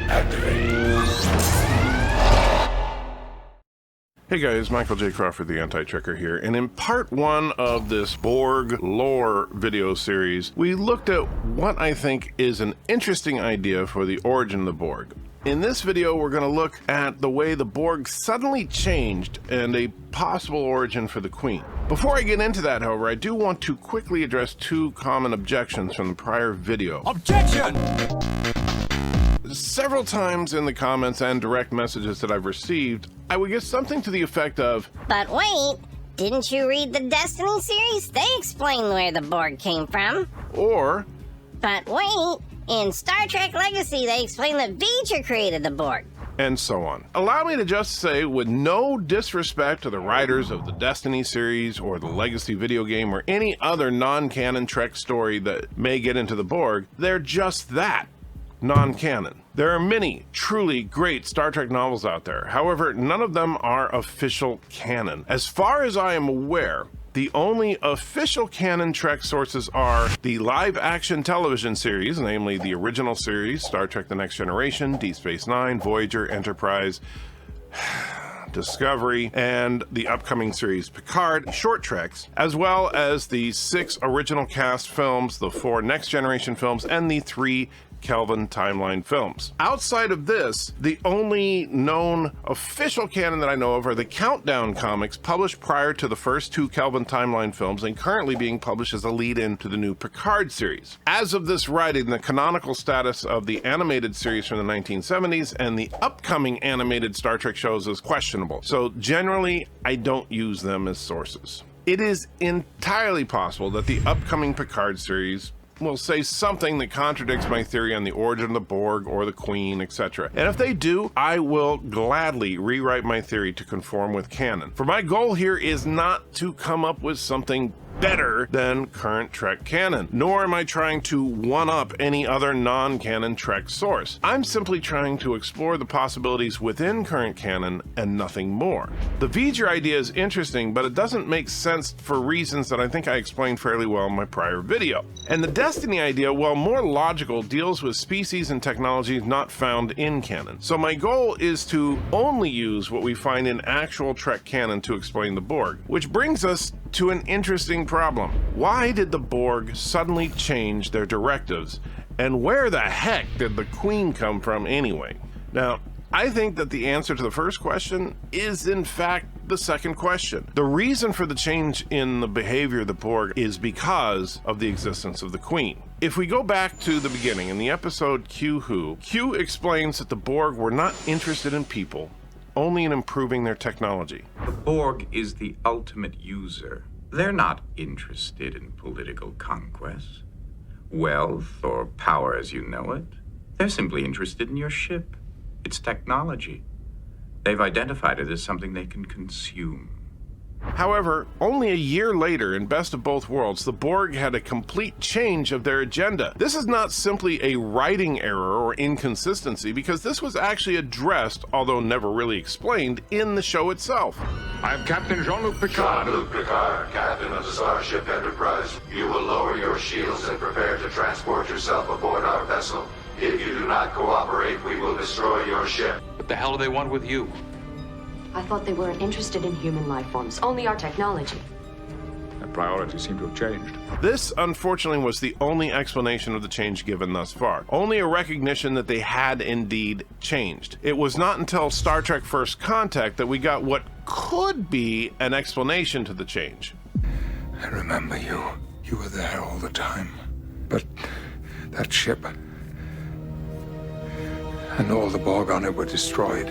activate. Hey guys, Michael J. Crawford, the Anti-Trekker here, and in part one of this Borg lore video series, we looked at what I think is an interesting idea for the origin of the Borg. In this video, we're going to look at the way the Borg suddenly changed and a possible origin for the Queen. Before I get into that, however, I do want to quickly address two common objections from the prior video. Objection! Several times in the comments and direct messages that I've received, I would get something to the effect of, "But wait, didn't you read the Destiny series? They explain where the Borg came from." or, "But wait, in Star Trek Legacy, they explain that Bitchute created the Borg." and so on. Allow me to just say, with no disrespect to the writers of the Destiny series or the Legacy video game or any other non-canon Trek story that may get into the Borg, they're just that. Non-canon. There are many truly great Star Trek novels out there. However, none of them are official canon. As far as I am aware, the only official canon Trek sources are the live-action television series, namely the original series, Star Trek The Next Generation, Deep Space Nine, Voyager, Enterprise, Discovery, and the upcoming series Picard, short treks, as well as the 6 original cast films, the 4 Next Generation films, and the 3 Kelvin timeline films. Outside of this, the only known official canon that I know of are the Countdown comics published prior to the first 2 Kelvin timeline films and currently being published as a lead-in to the new Picard series. As of this writing, the canonical status of the animated series from the 1970s and the upcoming animated Star Trek shows is questionable, so generally I don't use them as sources. It is entirely possible that the upcoming Picard series will say something that contradicts my theory on the origin of the Borg or the Queen, etc. And if they do, I will gladly rewrite my theory to conform with canon. For my goal here is not to come up with something better than current Trek canon, nor am I trying to one-up any other non-canon Trek source. I'm simply trying to explore the possibilities within current canon and nothing more. The V'ger idea is interesting, but it doesn't make sense for reasons that I think I explained fairly well in my prior video. And the Destiny idea, while more logical, deals with species and technologies not found in canon. So my goal is to only use what we find in actual Trek canon to explain the Borg, which brings us to an interesting problem. Why did the Borg suddenly change their directives? And where the heck did the Queen come from anyway? Now, I think that the answer to the first question is in fact the second question. The reason for the change in the behavior of the Borg is because of the existence of the Queen. If we go back to the beginning, in the episode Q Who, Q explains that the Borg were not interested in people, only in improving their technology. The Borg is the ultimate user. They're not interested in political conquest, wealth, or power as you know it. They're simply interested in your ship, its technology. They've identified it as something they can consume. However, only a year later, in Best of Both Worlds, the Borg had a complete change of their agenda. This is not simply a writing error or inconsistency, because this was actually addressed, although never really explained, in the show itself. I'm Captain Jean-Luc Picard. Jean-Luc Picard, captain of the Starship Enterprise. You will lower your shields and prepare to transport yourself aboard our vessel. If you do not cooperate, we will destroy your ship. What the hell do they want with you? I thought they weren't interested in human life forms, only our technology. Their priorities seem to have changed. This, unfortunately, was the only explanation of the change given thus far. Only a recognition that they had indeed changed. It was not until Star Trek First Contact that we got what could be an explanation to the change. I remember you. You were there all the time. But that ship and all the Borg on it were destroyed.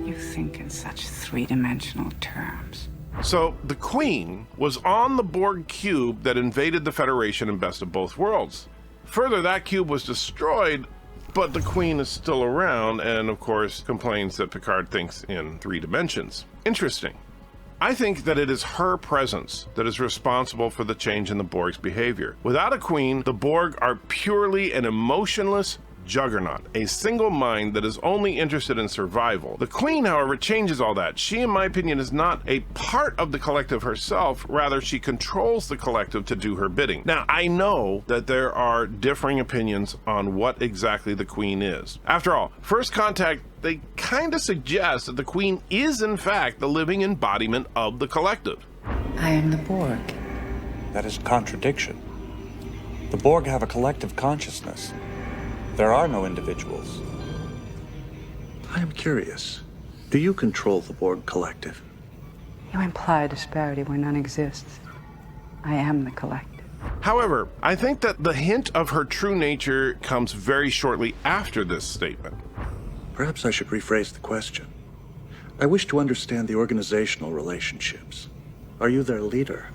You think in such three-dimensional terms. So, the Queen was on the Borg cube that invaded the Federation in Best of Both Worlds. Further, that cube was destroyed, but the Queen is still around and, of course, complains that Picard thinks in 3 dimensions. Interesting. I think that it is her presence that is responsible for the change in the Borg's behavior. Without a Queen, the Borg are purely an emotionless, juggernaut, a single mind that is only interested in survival. The Queen, however, changes all that. She, in my opinion, is not a part of the collective herself, rather she controls the collective to do her bidding. Now, I know that there are differing opinions on what exactly the Queen is. After all, First Contact, they kind of suggest that the Queen is in fact the living embodiment of the collective. I am the Borg. That is a contradiction. The Borg have a collective consciousness. There are no individuals. I am curious. Do you control the Borg collective? You imply a disparity where none exists. I am the collective. However, I think that the hint of her true nature comes very shortly after this statement. Perhaps I should rephrase the question. I wish to understand the organizational relationships. Are you their leader?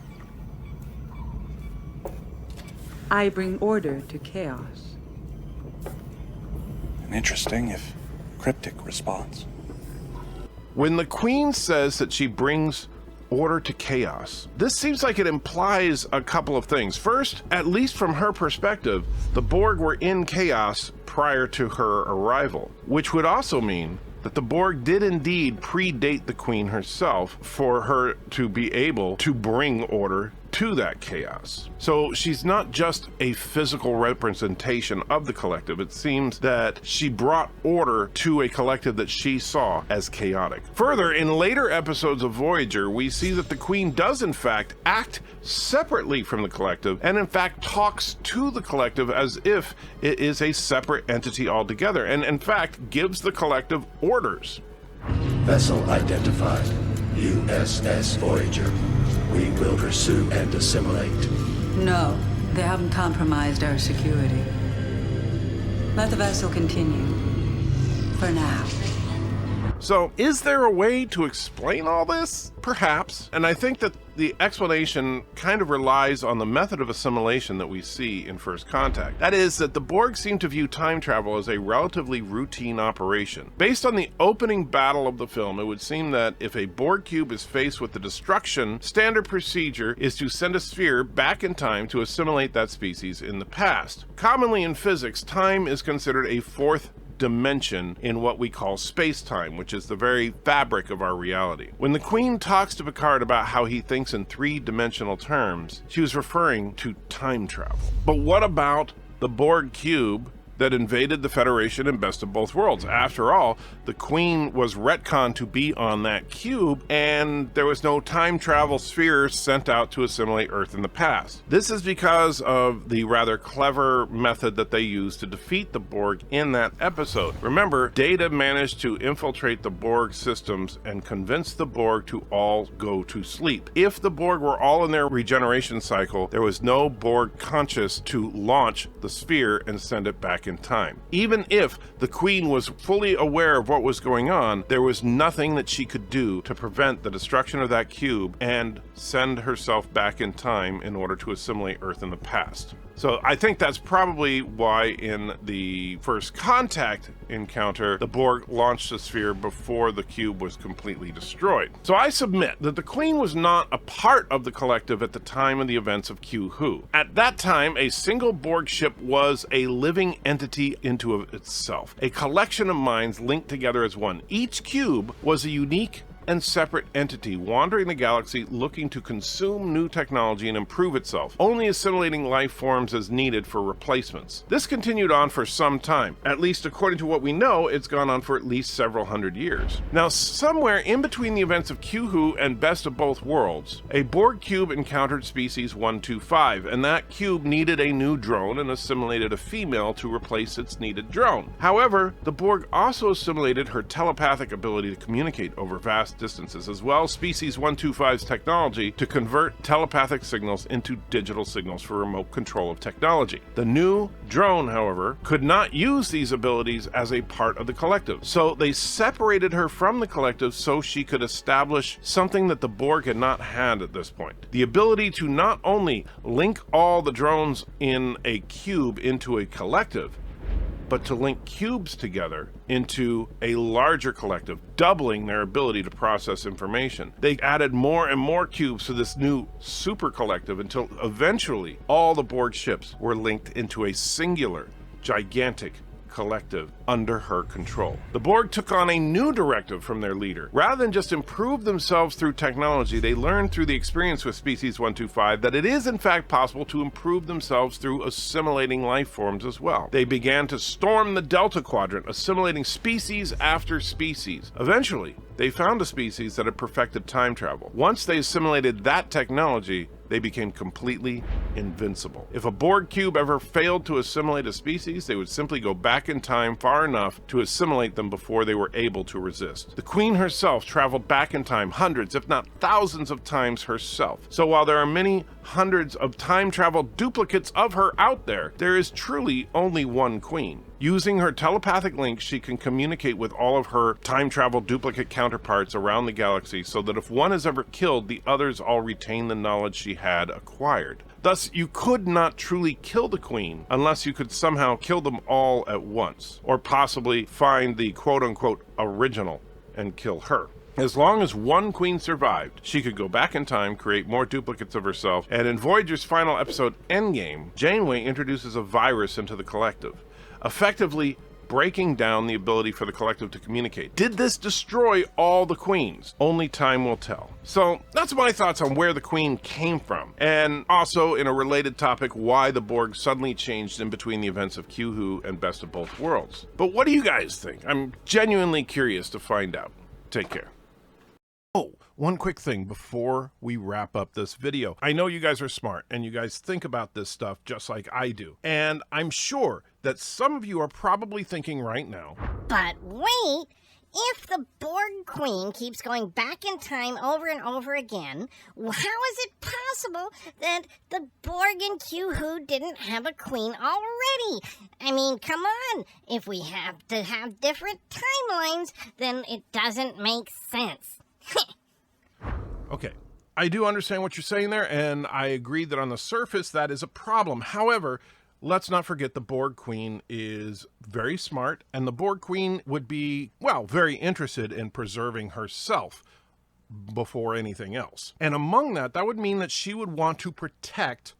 I bring order to chaos. An interesting, if cryptic, response. When the Queen says that she brings order to chaos, this seems like it implies a couple of things. First, at least from her perspective, the Borg were in chaos prior to her arrival, which would also mean that the Borg did indeed predate the Queen herself for her to be able to bring order to that chaos. So she's not just a physical representation of the collective. It seems that she brought order to a collective that she saw as chaotic. Further, in later episodes of Voyager, we see that the Queen does in fact act separately from the collective, and in fact talks to the collective as if it is a separate entity altogether, and in fact gives the collective orders. Vessel identified. USS Voyager. We will pursue and assimilate. No, they haven't compromised our security. Let the vessel continue. For now. So, is there a way to explain all this? Perhaps. And I think that the explanation kind of relies on the method of assimilation that we see in First Contact. That is, that the Borg seem to view time travel as a relatively routine operation. Based on the opening battle of the film, it would seem that if a Borg cube is faced with the destruction, standard procedure is to send a sphere back in time to assimilate that species in the past. Commonly in physics, time is considered a fourth dimension in what we call space-time, which is the very fabric of our reality. When the Queen talks to Picard about how he thinks in three-dimensional terms, she was referring to time travel. But what about the Borg cube that invaded the Federation in Best of Both Worlds? After all, the Queen was retconned to be on that cube, and there was no time travel sphere sent out to assimilate Earth in the past. This is because of the rather clever method that they used to defeat the Borg in that episode. Remember, Data managed to infiltrate the Borg systems and convince the Borg to all go to sleep. If the Borg were all in their regeneration cycle, there was no Borg conscious to launch the sphere and send it back in time. Even if the Queen was fully aware of what was going on, there was nothing that she could do to prevent the destruction of that cube and send herself back in time in order to assimilate Earth in the past. So I think that's probably why in the First Contact encounter, the Borg launched the sphere before the cube was completely destroyed. So I submit that the Queen was not a part of the collective at the time of the events of Q-Who. At that time, a single Borg ship was a living entity into itself, a collection of minds linked together as one. Each cube was a unique and separate entity wandering the galaxy looking to consume new technology and improve itself, only assimilating life forms as needed for replacements. This continued on for some time. At least according to what we know, it's gone on for at least several hundred years. Now, somewhere in between the events of Q-Who and Best of Both Worlds, a Borg cube encountered species 125, and that cube needed a new drone and assimilated a female to replace its needed drone. However, the Borg also assimilated her telepathic ability to communicate over vast distances, as well as species 125's technology to convert telepathic signals into digital signals for remote control of technology. The new drone, however, could not use these abilities as a part of the collective, so they separated her from the collective so she could establish something that the Borg had not had at this point: the ability to not only link all the drones in a cube into a collective, but to link cubes together into a larger collective, doubling their ability to process information. They added more and more cubes to this new super collective until eventually all the Borg ships were linked into a singular, gigantic collective under her control. The Borg took on a new directive from their leader. Rather than just improve themselves through technology, they learned through the experience with Species 125 that it is in fact possible to improve themselves through assimilating life forms as well. They began to storm the Delta Quadrant, assimilating species after species. Eventually, they found a species that had perfected time travel. Once they assimilated that technology, they became completely invincible. If a Borg cube ever failed to assimilate a species, they would simply go back in time far enough to assimilate them before they were able to resist. The Queen herself traveled back in time hundreds, if not thousands of times herself. So while there are many hundreds of time travel duplicates of her out there, there is truly only one Queen. Using her telepathic links, she can communicate with all of her time travel duplicate counterparts around the galaxy so that if one is ever killed, the others all retain the knowledge she had acquired. Thus, you could not truly kill the Queen unless you could somehow kill them all at once, or possibly find the quote-unquote original and kill her. As long as one Queen survived, she could go back in time, create more duplicates of herself, and in Voyager's final episode, Endgame, Janeway introduces a virus into the collective, effectively breaking down the ability for the collective to communicate. Did this destroy all the Queens? Only time will tell. So that's my thoughts on where the Queen came from, and also in a related topic, why the Borg suddenly changed in between the events of Q-Who and Best of Both Worlds. But what do you guys think? I'm genuinely curious to find out. Take care. Oh, one quick thing before we wrap up this video. I know you guys are smart and you guys think about this stuff just like I do. And I'm sure that some of you are probably thinking right now, but wait, if the Borg Queen keeps going back in time over and over again, how is it possible that the Borg and Q-Who didn't have a queen already? I mean, come on. If we have to have different timelines, then it doesn't make sense. Okay, I do understand what you're saying there, and I agree that on the surface that is a problem. However, let's not forget the Borg Queen is very smart, and the Borg Queen would be, well, very interested in preserving herself before anything else. And among that would mean that she would want to protect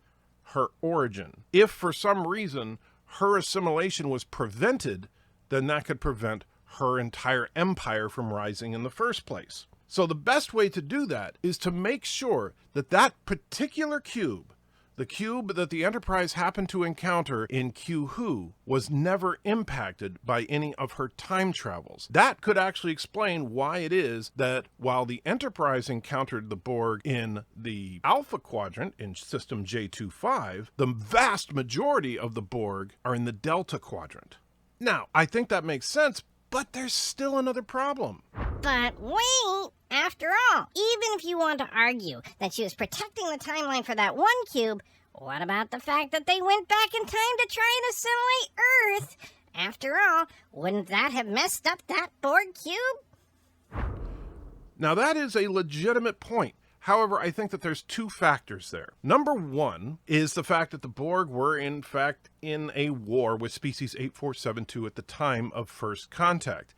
her origin. If for some reason her assimilation was prevented, then that could prevent her entire empire from rising in the first place. So the best way to do that is to make sure that that particular cube, the cube that the Enterprise happened to encounter in Q-Who, was never impacted by any of her time travels. That could actually explain why it is that while the Enterprise encountered the Borg in the Alpha Quadrant in System J25, the vast majority of the Borg are in the Delta Quadrant. Now, I think that makes sense, but there's still another problem. But wait, after all, even if you want to argue that she was protecting the timeline for that one cube, what about the fact that they went back in time to try and assimilate Earth? After all, wouldn't that have messed up that Borg cube? Now that is a legitimate point. However, I think that there's two factors there. Number one is the fact that the Borg were, in fact, in a war with Species 8472 at the time of first contact,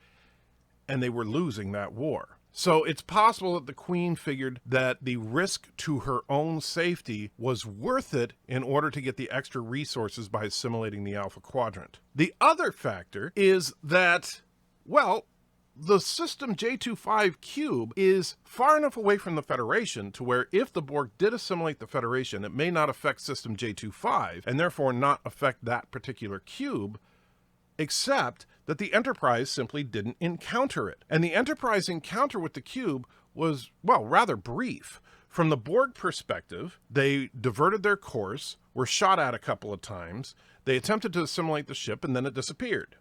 and they were losing that war. So it's possible that the Queen figured that the risk to her own safety was worth it in order to get the extra resources by assimilating the Alpha Quadrant. The other factor is that, well, the System J25 cube is far enough away from the Federation to where if the Borg did assimilate the Federation, it may not affect System J25 and therefore not affect that particular cube, except that the Enterprise simply didn't encounter it. And the Enterprise encounter with the cube was, well, rather brief. From the Borg perspective, they diverted their course, were shot at a couple of times, they attempted to assimilate the ship, and then it disappeared.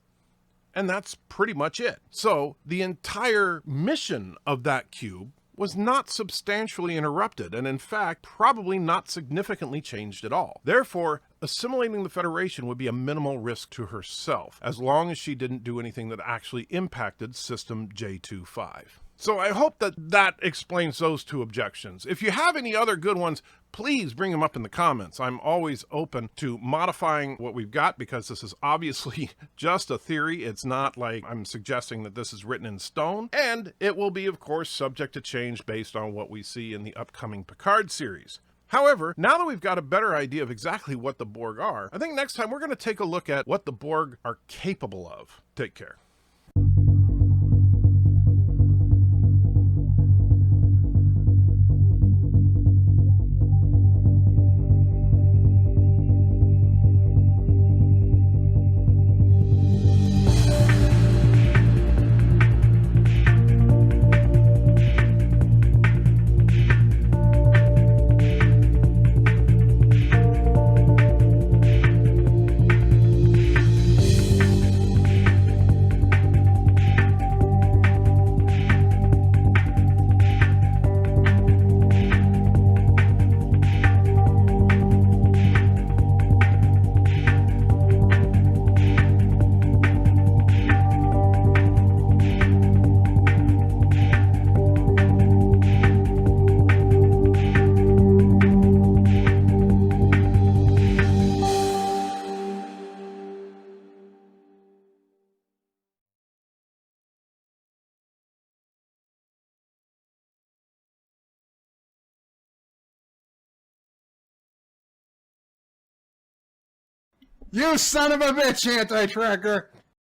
And that's pretty much it. So the entire mission of that cube was not substantially interrupted, and in fact, probably not significantly changed at all. Therefore, assimilating the Federation would be a minimal risk to herself, as long as she didn't do anything that actually impacted System J25. So I hope that that explains those two objections. If you have any other good ones, please bring them up in the comments. I'm always open to modifying what we've got because this is obviously just a theory. It's not like I'm suggesting that this is written in stone, and it will be, of course, subject to change based on what we see in the upcoming Picard series. However, now that we've got a better idea of exactly what the Borg are, I think next time we're going to take a look at what the Borg are capable of. Take care. You son of a bitch, anti-tracker!